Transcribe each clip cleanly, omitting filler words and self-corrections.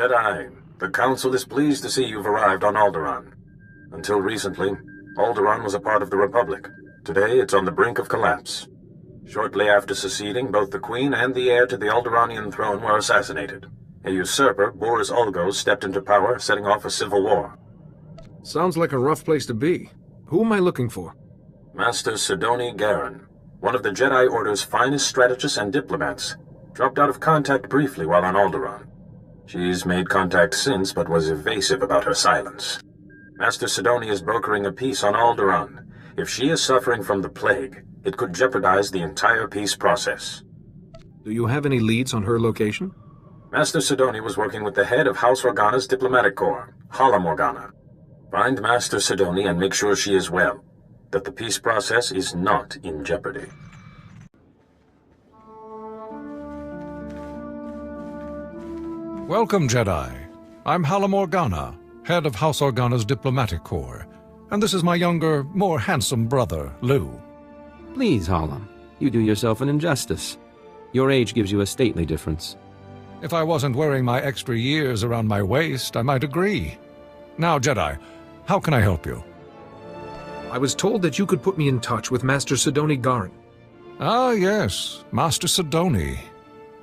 Jedi, the Council is pleased to see you've arrived on Alderaan. Until recently, Alderaan was a part of the Republic. Today, it's on the brink of collapse. Shortly after seceding, both the Queen and the heir to the Alderaanian throne were assassinated. A usurper, Boris Ulgo, stepped into power, setting off a civil war. Sounds like a rough place to be. Who am I looking for? Master Sidoni Garen, one of the Jedi Order's finest strategists and diplomats, dropped out of contact briefly while on Alderaan. She's made contact since, but was evasive about her silence. Master Sidoni is brokering a peace on Alderaan. If she is suffering from the plague, it could jeopardize the entire peace process. Do you have any leads on her location? Master Sidoni was working with the head of House Organa's diplomatic corps, Hala Morgana. Find Master Sidoni and make sure she is well, that the peace process is not in jeopardy. Welcome, Jedi. I'm Hala Morgana, head of House Organa's diplomatic corps, and this is my younger, more handsome brother, Lu. Please, Hala, you do yourself an injustice. Your age gives you a stately difference. If I wasn't wearing my extra years around my waist, I might agree. Now, Jedi, how can I help you? I was told that you could put me in touch with Master Sidoni Garen. Ah, yes, Master Sidoni.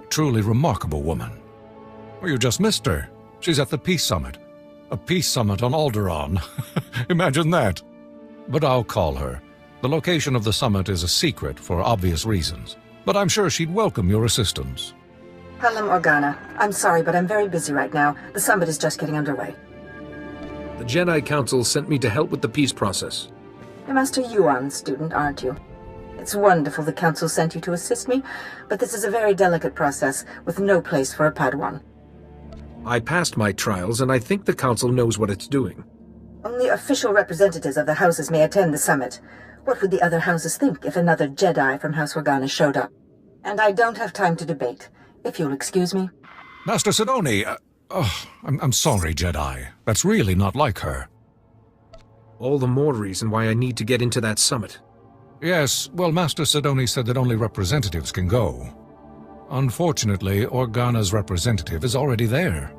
Truly remarkable woman. Well, you just missed her. She's at the Peace Summit. A peace summit on Alderaan. Imagine that. But I'll call her. The location of the summit is a secret for obvious reasons, but I'm sure she'd welcome your assistance. Hala Morgana, I'm sorry, but I'm very busy right now. The summit is just getting underway. The Jedi Council sent me to help with the peace process. You're Master Yuan's student, aren't you? It's wonderful the Council sent you to assist me, but this is a very delicate process with no place for a Padawan. I passed my trials, and I think the Council knows what it's doing. Only official representatives of the houses may attend the summit. What would the other houses think if another Jedi from House Organa showed up? And I don't have time to debate. If you'll excuse me. Master Sidoni, I'm sorry, Jedi. That's really not like her. All the more reason why I need to get into that summit. Yes, well, Master Sidoni said that only representatives can go. Unfortunately, Organa's representative is already there.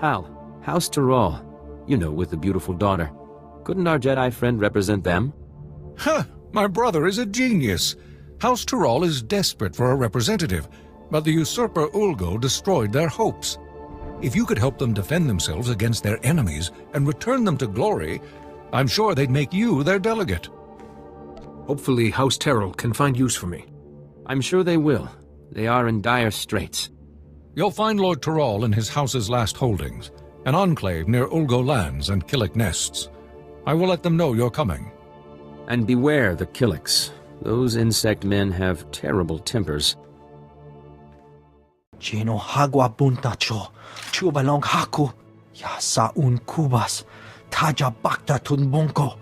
Hal, House Tyrol. You know, with the beautiful daughter. Couldn't our Jedi friend represent them? Huh! My brother is a genius. House Tyrol is desperate for a representative, but the usurper Ulgo destroyed their hopes. If you could help them defend themselves against their enemies and return them to glory, I'm sure they'd make you their delegate. Hopefully House Tyrol can find use for me. I'm sure they will. They are in dire straits. You'll find Lord Tyrol in his house's last holdings, an enclave near Ulgo lands and Killik nests. I will let them know you're coming. And beware the Killiks. Those insect men have terrible tempers. Chino hagwa buntacho, chubalong haku, ya saun kubas, taja bakta tunbonko.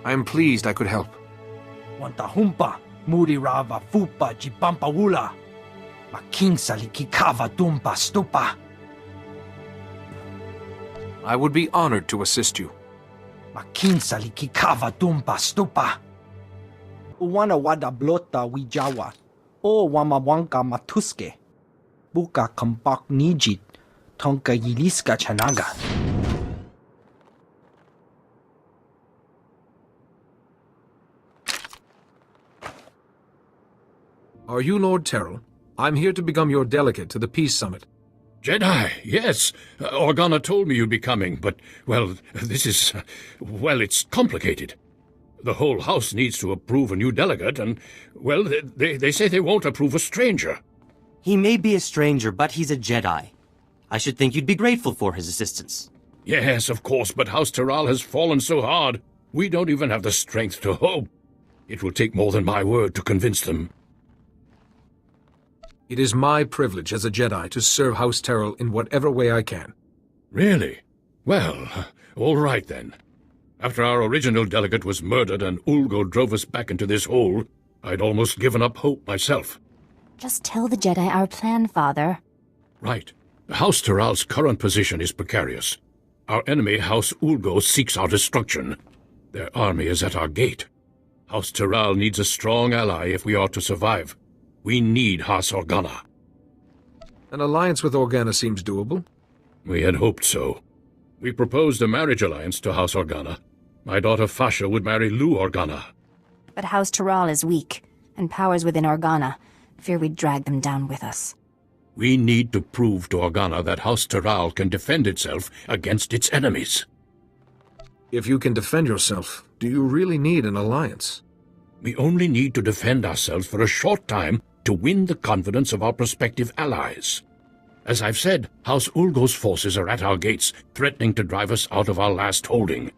I am pleased I could help. Wanta humpa, muri rava fupa jipampa wula. Makinsali kikava dumpa stupa. I would be honored to assist you. Makinsali kikava dumpa stupa. Uwana wada blota wijawa, o wamawanka matuske. Buka kampak nijit, tonka yiliska chanaga. Are you Lord Tyrol? I'm here to become your delegate to the Peace Summit. Jedi, yes. Organa told me you'd be coming, but, well, this is... well, it's complicated. The whole house needs to approve a new delegate, and, well, they say they won't approve a stranger. He may be a stranger, but he's a Jedi. I should think you'd be grateful for his assistance. Yes, of course, but House Tyrol has fallen so hard, we don't even have the strength to hope. It will take more than my word to convince them. It is my privilege as a Jedi to serve House Tyrol in whatever way I can. Really? Well, all right then. After our original delegate was murdered and Ulgo drove us back into this hole, I'd almost given up hope myself. Just tell the Jedi our plan, Father. Right. House Tyrol's current position is precarious. Our enemy, House Ulgo, seeks our destruction. Their army is at our gate. House Tyrol needs a strong ally if we are to survive. We need House Organa. An alliance with Organa seems doable. We had hoped so. We proposed a marriage alliance to House Organa. My daughter Fasha would marry Lou Organa. But House Toral is weak, and powers within Organa fear we'd drag them down with us. We need to prove to Organa that House Toral can defend itself against its enemies. If you can defend yourself, do you really need an alliance? We only need to defend ourselves for a short time to win the confidence of our prospective allies. As I've said, House Ulgo's forces are at our gates, threatening to drive us out of our last holding.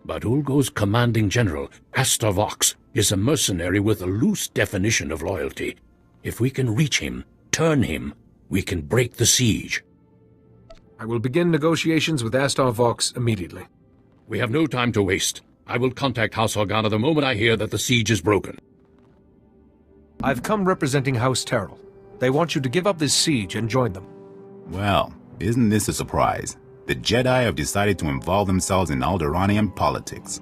But Ulgo's commanding general, Astor Vox, is a mercenary with a loose definition of loyalty. If we can reach him, turn him, we can break the siege. I will begin negotiations with Astor Vox immediately. We have no time to waste. I will contact House Organa the moment I hear that the siege is broken. I've come representing House Terrell. They want you to give up this siege and join them. Well, isn't this a surprise? The Jedi have decided to involve themselves in Alderaanian politics.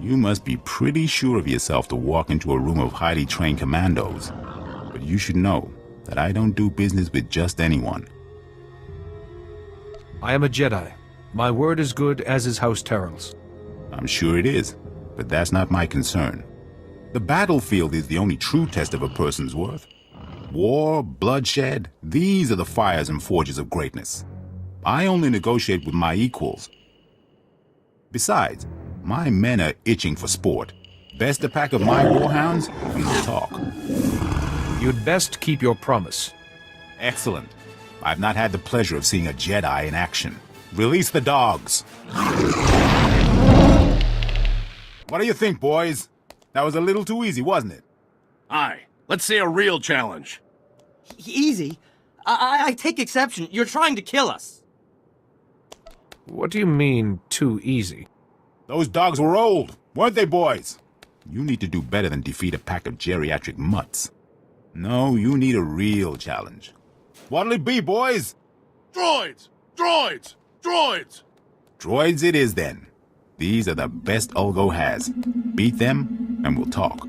You must be pretty sure of yourself to walk into a room of highly trained commandos. But you should know that I don't do business with just anyone. I am a Jedi. My word is good, as is House Terrell's. I'm sure it is, but that's not my concern. The battlefield is the only true test of a person's worth. War, bloodshed, these are the fires and forges of greatness. I only negotiate with my equals. Besides, my men are itching for sport. Best a pack of my warhounds, and we'll talk. You'd best keep your promise. Excellent. I've not had the pleasure of seeing a Jedi in action. Release the dogs. What do you think, boys? That was a little too easy, wasn't it? Aye. Let's see a real challenge. Easy? I take exception. You're trying to kill us. What do you mean, too easy? Those dogs were old, weren't they, boys? You need to do better than defeat a pack of geriatric mutts. No, you need a real challenge. What'll it be, boys? Droids! Droids! Droids! Droids it is, then. These are the best Ulgo has. Beat them, and we'll talk.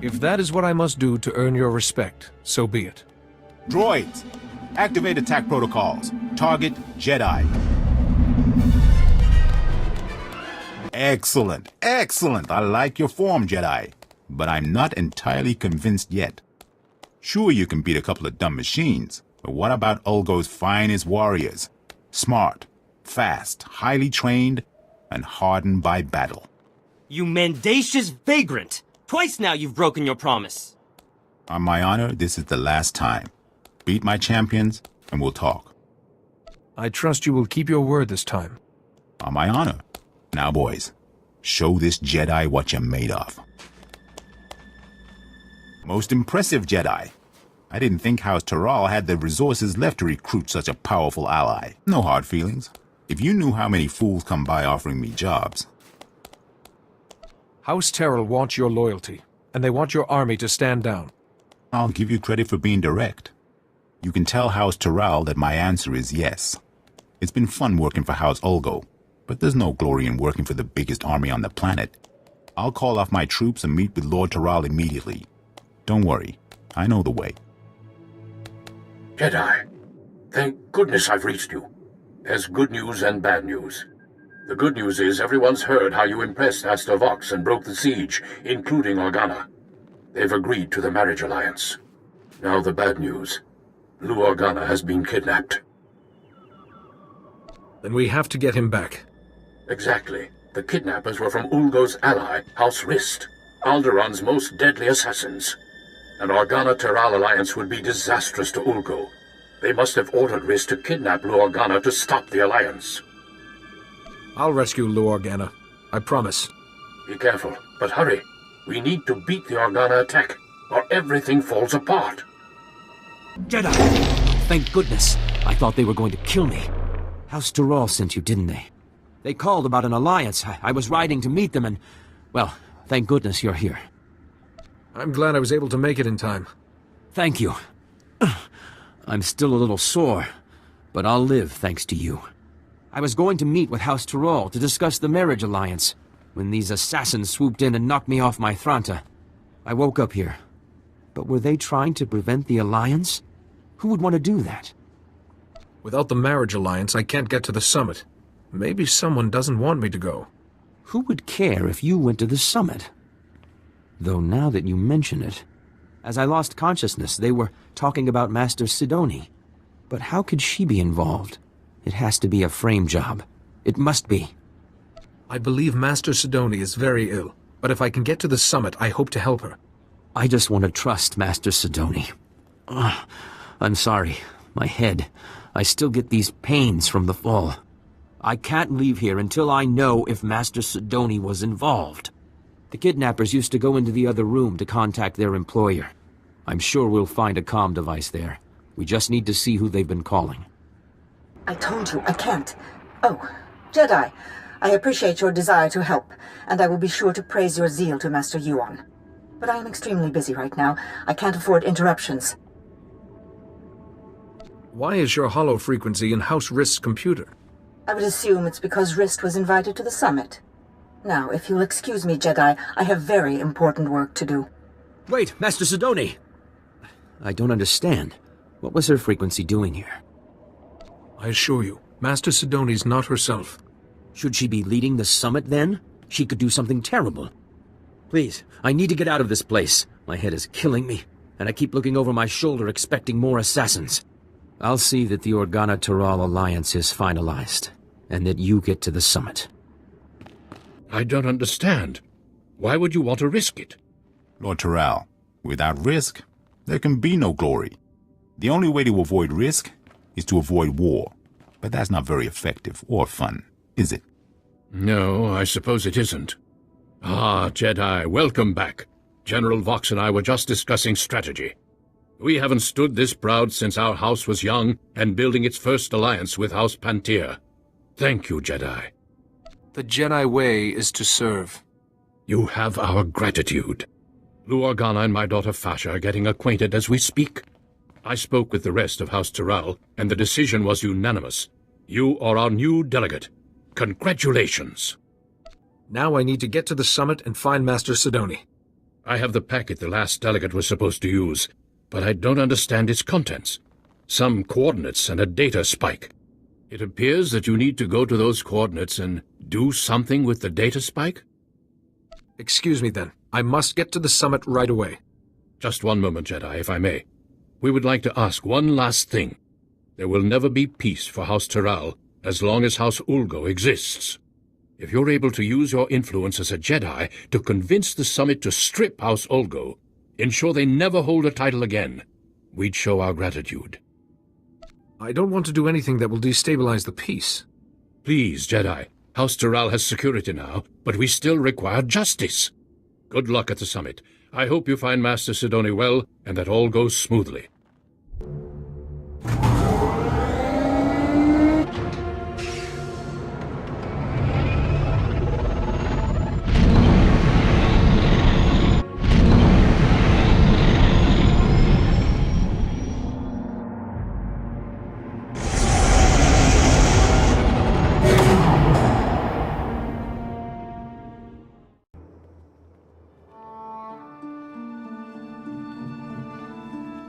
If that is what I must do to earn your respect, so be it. Droids, activate attack protocols. Target Jedi. Excellent, excellent. I like your form, Jedi. But I'm not entirely convinced yet. Sure, you can beat a couple of dumb machines, but what about Ulgo's finest warriors? Smart, fast, highly trained, and hardened by battle. You mendacious vagrant! Twice now you've broken your promise. On my honor, this is the last time. Beat my champions, and we'll talk. I trust you will keep your word this time. On my honor. Now, boys, show this Jedi what you're made of. Most impressive, Jedi. I didn't think House Toral had the resources left to recruit such a powerful ally. No hard feelings. If you knew how many fools come by offering me jobs. House Terrell wants your loyalty, and they want your army to stand down. I'll give you credit for being direct. You can tell House Toral that my answer is yes. It's been fun working for House Ulgo, but there's no glory in working for the biggest army on the planet. I'll call off my troops and meet with Lord Toral immediately. Don't worry, I know the way. Jedi, thank goodness I've reached you. There's good news and bad news. The good news is everyone's heard how you impressed Astor Vox and broke the siege, including Organa. They've agreed to the marriage alliance. Now the bad news. Lou Organa has been kidnapped. Then we have to get him back. Exactly. The kidnappers were from Ulgo's ally, House Rist, Alderaan's most deadly assassins. An Organa-Toral alliance would be disastrous to Ulgo. They must have ordered Rist to kidnap Lou Organa to stop the alliance. I'll rescue Lou Organa. I promise. Be careful, but hurry. We need to beat the Organa attack, or everything falls apart. Jedi! Thank goodness. I thought they were going to kill me. House Toral sent you, didn't they? They called about an alliance. I was riding to meet them and... well, thank goodness you're here. I'm glad I was able to make it in time. Thank you. I'm still a little sore, but I'll live thanks to you. I was going to meet with House Toral to discuss the marriage alliance, when these assassins swooped in and knocked me off my Thranta. I woke up here. But were they trying to prevent the alliance? Who would want to do that? Without the marriage alliance, I can't get to the summit. Maybe someone doesn't want me to go. Who would care if you went to the summit? Though now that you mention it, as I lost consciousness, they were talking about Master Sidoni. But how could she be involved? It has to be a frame job. It must be. I believe Master Sidoni is very ill, but if I can get to the summit, I hope to help her. I just want to trust Master Sidoni. I'm sorry. My head. I still get these pains from the fall. I can't leave here until I know if Master Sidoni was involved. The kidnappers used to go into the other room to contact their employer. I'm sure we'll find a comm device there. We just need to see who they've been calling. I told you, I can't. Oh, Jedi, I appreciate your desire to help, and I will be sure to praise your zeal to Master Yuan. But I am extremely busy right now. I can't afford interruptions. Why is your hollow frequency in House Rist's computer? I would assume it's because Rist was invited to the summit. Now, if you'll excuse me, Jedi, I have very important work to do. Wait, Master Sidoni! I don't understand. What was her frequency doing here? I assure you, Master Sidoni's not herself. Should she be leading the summit, then? She could do something terrible. Please, I need to get out of this place. My head is killing me, and I keep looking over my shoulder expecting more assassins. I'll see that the Organa-Toral alliance is finalized, and that you get to the summit. I don't understand. Why would you want to risk it? Lord Toral, without risk, there can be no glory. The only way to avoid risk is to avoid war. But that's not very effective or fun, is it? No, I suppose it isn't. Ah, Jedi, welcome back. General Vox and I were just discussing strategy. We haven't stood this proud since our house was young and building its first alliance with House Pantir. Thank you, Jedi. The Jedi way is to serve. You have our gratitude. Lou Organa and my daughter Fasha are getting acquainted as we speak. I spoke with the rest of House Toral, and the decision was unanimous. You are our new delegate. Congratulations. Now I need to get to the summit and find Master Sidoni. I have the packet the last delegate was supposed to use, but I don't understand its contents. Some coordinates and a data spike. It appears that you need to go to those coordinates and do something with the data spike? Excuse me then. I must get to the summit right away. Just one moment, Jedi, if I may. We would like to ask one last thing. There will never be peace for House Toral as long as House Ulgo exists. If you're able to use your influence as a Jedi to convince the summit to strip House Ulgo, ensure they never hold a title again, we'd show our gratitude. I don't want to do anything that will destabilize the peace. Please, Jedi. House Toral has security now, but we still require justice. Good luck at the summit. I hope you find Master Sidoni well, and that all goes smoothly.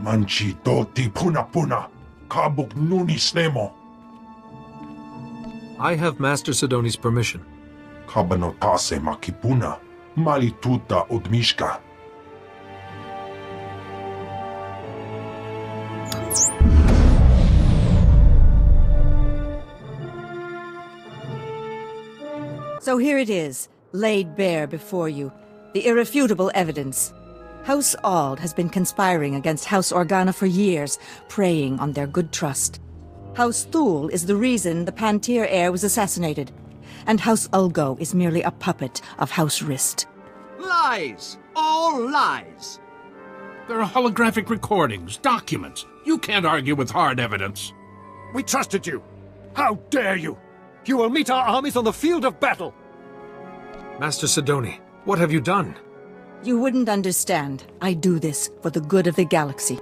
Manchi doti puna kabuk nunis nemo. I have Master Sidoni's permission. Kabanotase makipuna malituta odmishka. So here it is, laid bare before you, the irrefutable evidence. House Ald has been conspiring against House Organa for years, preying on their good trust. House Thule is the reason the Pantir heir was assassinated, and House Ulgo is merely a puppet of House Rist. Lies! All lies! There are holographic recordings, documents. You can't argue with hard evidence. We trusted you. How dare you? You will meet our armies on the field of battle. Master Sidoni, what have you done? You wouldn't understand. I do this for the good of the galaxy.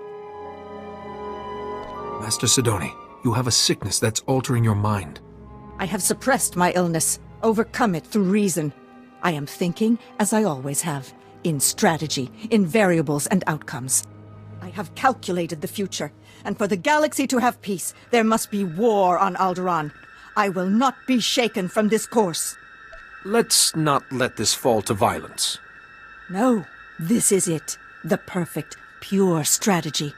Master Sidoni, you have a sickness that's altering your mind. I have suppressed my illness, overcome it through reason. I am thinking as I always have, in strategy, in variables and outcomes. I have calculated the future, and for the galaxy to have peace, there must be war on Alderaan. I will not be shaken from this course. Let's not let this fall to violence. No, this is it. The perfect, pure strategy.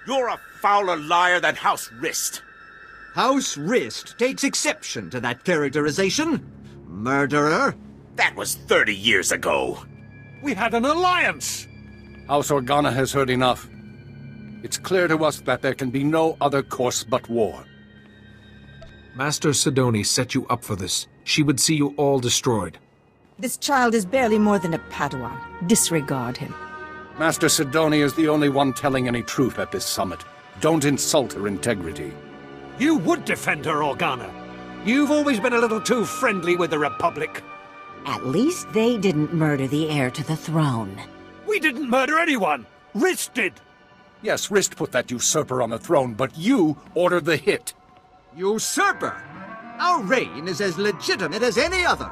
You're a fouler liar than House Rist. House Rist takes exception to that characterization. Murderer. That was 30 years ago. We had an alliance! House Organa has heard enough. It's clear to us that there can be no other course but war. Master Sidoni set you up for this. She would see you all destroyed. This child is barely more than a Padawan. Disregard him. Master Sidoni is the only one telling any truth at this summit. Don't insult her integrity. You would defend her, Organa. You've always been a little too friendly with the Republic. At least they didn't murder the heir to the throne. We didn't murder anyone. Rist did. Yes, Rist put that usurper on the throne, but you ordered the hit. Usurper? Our reign is as legitimate as any other.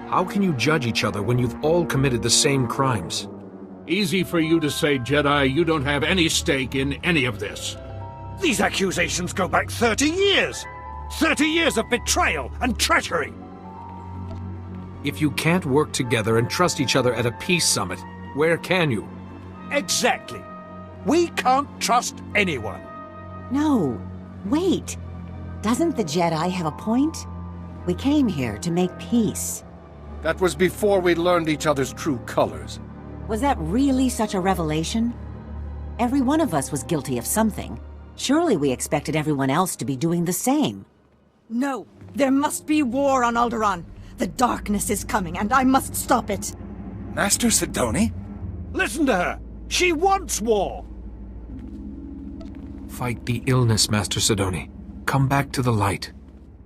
How can you judge each other when you've all committed the same crimes? Easy for you to say, Jedi. You don't have any stake in any of this. These accusations go back 30 years! 30 years of betrayal and treachery! If you can't work together and trust each other at a peace summit, where can you? Exactly. We can't trust anyone. No, wait. Doesn't the Jedi have a point? We came here to make peace. That was before we learned each other's true colors. Was that really such a revelation? Every one of us was guilty of something. Surely we expected everyone else to be doing the same. No, there must be war on Alderaan. The darkness is coming, and I must stop it. Master Sidoni? Listen to her! She wants war! Fight the illness, Master Sidoni. Come back to the light.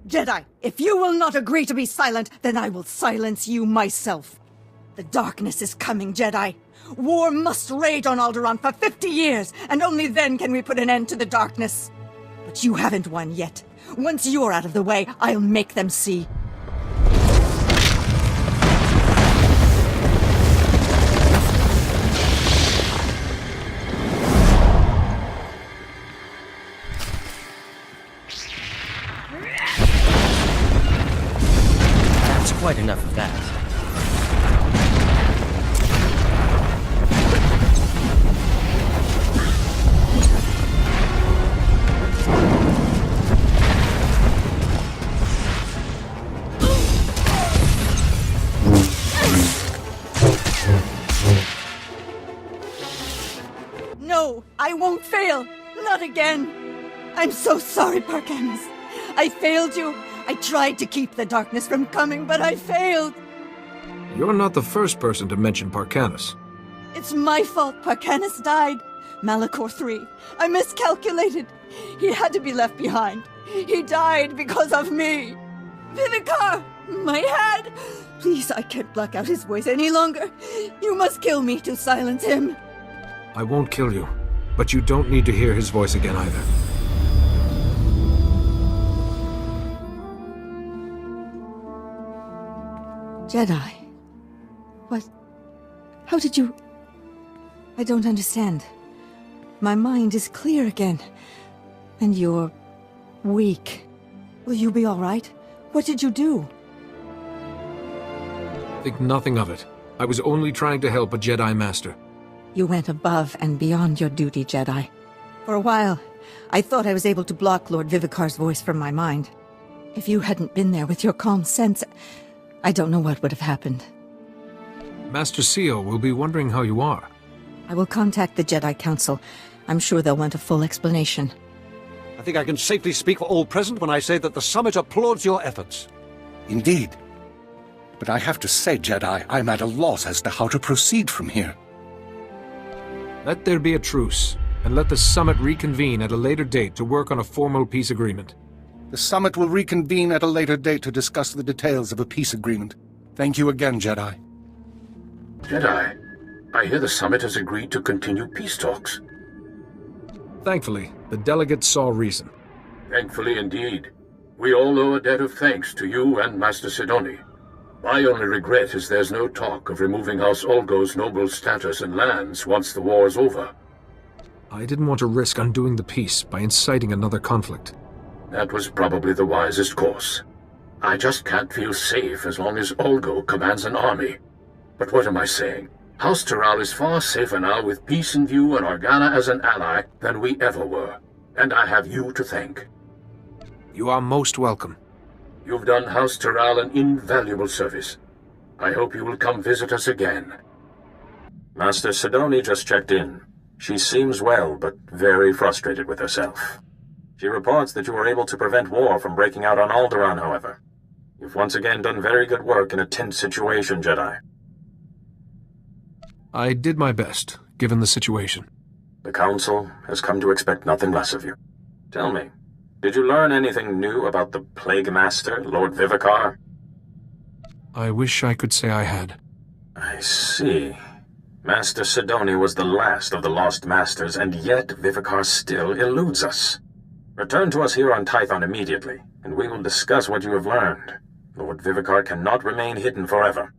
Jedi, if you will not agree to be silent, then I will silence you myself. The darkness is coming, Jedi. War must rage on Alderaan for 50 years, and only then can we put an end to the darkness. But you haven't won yet. Once you're out of the way, I'll make them see. That's quite enough of that. No, I won't fail. Not again. I'm so sorry, Parkanis. I failed you. I tried to keep the darkness from coming, but I failed. You're not the first person to mention Parkanis. It's my fault Parkanis died. Malachor III. I miscalculated. He had to be left behind. He died because of me. Vivicar! My head! Please, I can't block out his voice any longer. You must kill me to silence him. I won't kill you, but you don't need to hear his voice again either. Jedi. What? How did you... I don't understand. My mind is clear again. And you're... weak. Will you be all right? What did you do? Think nothing of it. I was only trying to help a Jedi Master. You went above and beyond your duty, Jedi. For a while, I thought I was able to block Lord Vivicar's voice from my mind. If you hadn't been there with your calm sense, I don't know what would have happened. Master Seal will be wondering how you are. I will contact the Jedi Council. I'm sure they'll want a full explanation. I think I can safely speak for all present when I say that the summit applauds your efforts. Indeed. But I have to say, Jedi, I'm at a loss as to how to proceed from here. Let there be a truce, and let the summit reconvene at a later date to work on a formal peace agreement. The summit will reconvene at a later date to discuss the details of a peace agreement. Thank you again, Jedi. Jedi, I hear the summit has agreed to continue peace talks. Thankfully, the delegates saw reason. Thankfully indeed. We all owe a debt of thanks to you and Master Sidoni. My only regret is there's no talk of removing House Olgo's noble status and lands once the war is over. I didn't want to risk undoing the peace by inciting another conflict. That was probably the wisest course. I just can't feel safe as long as Olgo commands an army. But what am I saying? House Toral is far safer now with peace in view and Organa as an ally than we ever were. And I have you to thank. You are most welcome. You've done House Toral an invaluable service. I hope you will come visit us again. Master Sidoni just checked in. She seems well, but very frustrated with herself. She reports that you were able to prevent war from breaking out on Alderaan, however. You've once again done very good work in a tense situation, Jedi. I did my best, given the situation. The Council has come to expect nothing less of you. Tell me, did you learn anything new about the Plague Master, Lord Vivicar? I wish I could say I had. I see. Master Sidoni was the last of the Lost Masters, and yet Vivicar still eludes us. Return to us here on Tython immediately, and we will discuss what you have learned. Lord Vivicar cannot remain hidden forever.